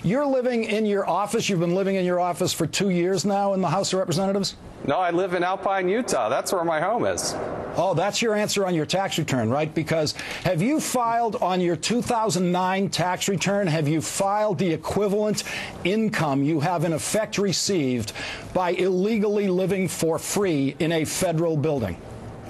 You're living in your office. You've been living in your office for 2 years now in the House of Representatives? No, I live in Alpine, Utah. That's where my home is. Oh, that's your answer on your tax return, right? Because have you filed on your 2009 tax return, have you filed the equivalent income you have in effect received by illegally living for free in a federal building?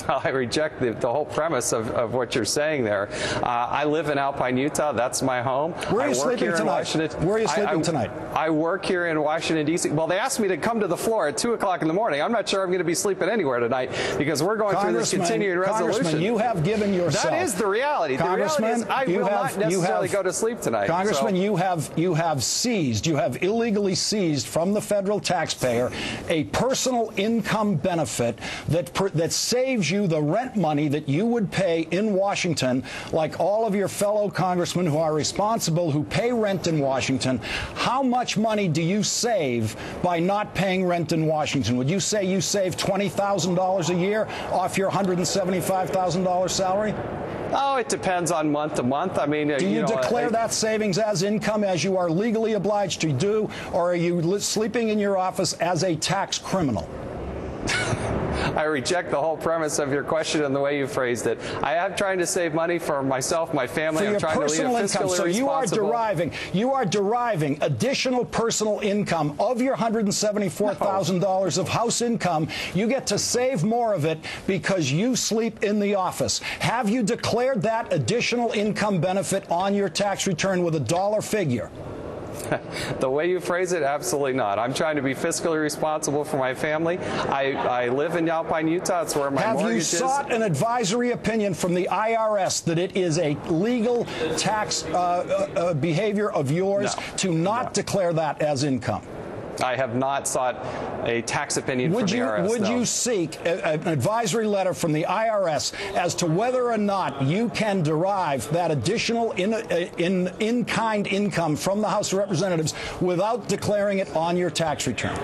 I reject the whole premise of what you're saying there. I live in Alpine, Utah. That's my home. Where are you sleeping tonight? Where are you sleeping tonight? I work here in Washington, D.C. Well, they asked me to come to the floor at 2 o'clock in the morning. I'm not sure I'm going to be sleeping anywhere tonight because we're going through this continuing resolution. Congressman, you have given yourself. That is the reality. Congressman, the reality is I will not necessarily go to sleep tonight. Congressman, you have illegally seized from the federal taxpayer a personal income benefit that saves you the rent money that you would pay in Washington, like all of your fellow congressmen who are responsible, who pay rent in Washington. How much money do you save by not paying rent in Washington? Would you say you save $20,000 a year off your $175,000 salary? Oh, it depends on month to month. I mean, do you declare that savings as income, as you are legally obliged to do, or are you sleeping in your office as a tax criminal? I reject the whole premise of your question and the way you phrased it. I am trying to save money for myself, my family. I'm trying to lead a fiscally responsible. You are deriving additional personal income of your $174,000 of house income. You get to save more of it because you sleep in the office. Have you declared that additional income benefit on your tax return with a dollar figure? The way you phrase it, absolutely not. I'm trying to be fiscally responsible for my family. I live in Alpine, Utah. It's where my mortgage is. Have you sought an advisory opinion from the IRS that it is a legal tax behavior of yours to not declare that as income? I have not sought a tax opinion from the IRS. Would you seek an advisory letter from the IRS as to whether or not you can derive that additional in-kind income from the House of Representatives without declaring it on your tax return?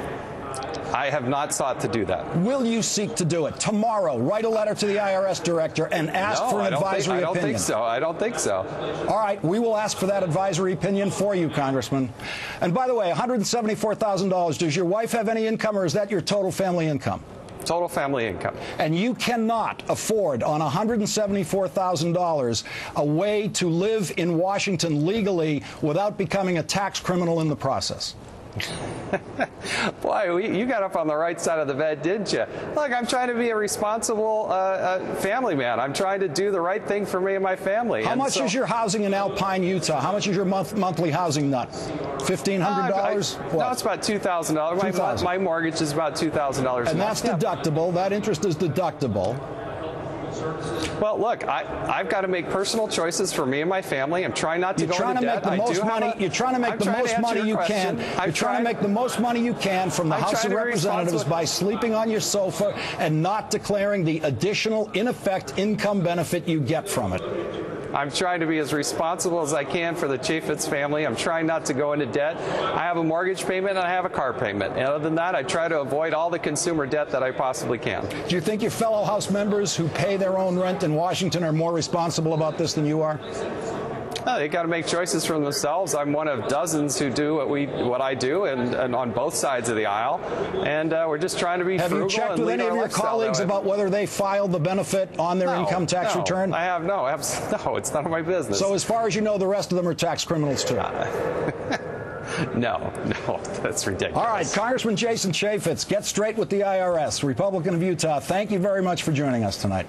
I have not sought to do that. Will you seek to do it? Tomorrow, write a letter to the IRS director and ask for an advisory opinion. I don't think so. I don't think so. All right, we will ask for that advisory opinion for you, Congressman. And by the way, $174,000, does your wife have any income, or is that your total family income? Total family income. And you cannot afford on $174,000 a way to live in Washington legally without becoming a tax criminal in the process. Boy, you got up on the right side of the bed, didn't you? Look, I'm trying to be a responsible family man. I'm trying to do the right thing for me and my family. How much is your housing in Alpine, Utah? How much is your monthly housing nut? $1,500? No, it's about $2,000. My mortgage is about $2,000. And that's deductible. That interest is deductible. Well, look, I've got to make personal choices for me and my family. I'm trying not to go into debt. You're trying to make the most money you can. You're trying to make the most money you can from the House of Representatives by sleeping on your sofa and not declaring the additional, in effect, income benefit you get from it. I'm trying to be as responsible as I can for the Chaffetz family. I'm trying not to go into debt. I have a mortgage payment and I have a car payment. And other than that, I try to avoid all the consumer debt that I possibly can. Do you think your fellow House members who pay their own rent in Washington are more responsible about this than you are? No, they got to make choices for themselves. I'm one of dozens who do what I do, and on both sides of the aisle. And we're just trying to be frugal. Have you checked with any of your colleagues about whether they filed the benefit on their income tax return? I have no. No, it's none of my business. So as far as you know, the rest of them are tax criminals too. No, that's ridiculous. All right, Congressman Jason Chaffetz, get straight with the IRS, Republican of Utah. Thank you very much for joining us tonight.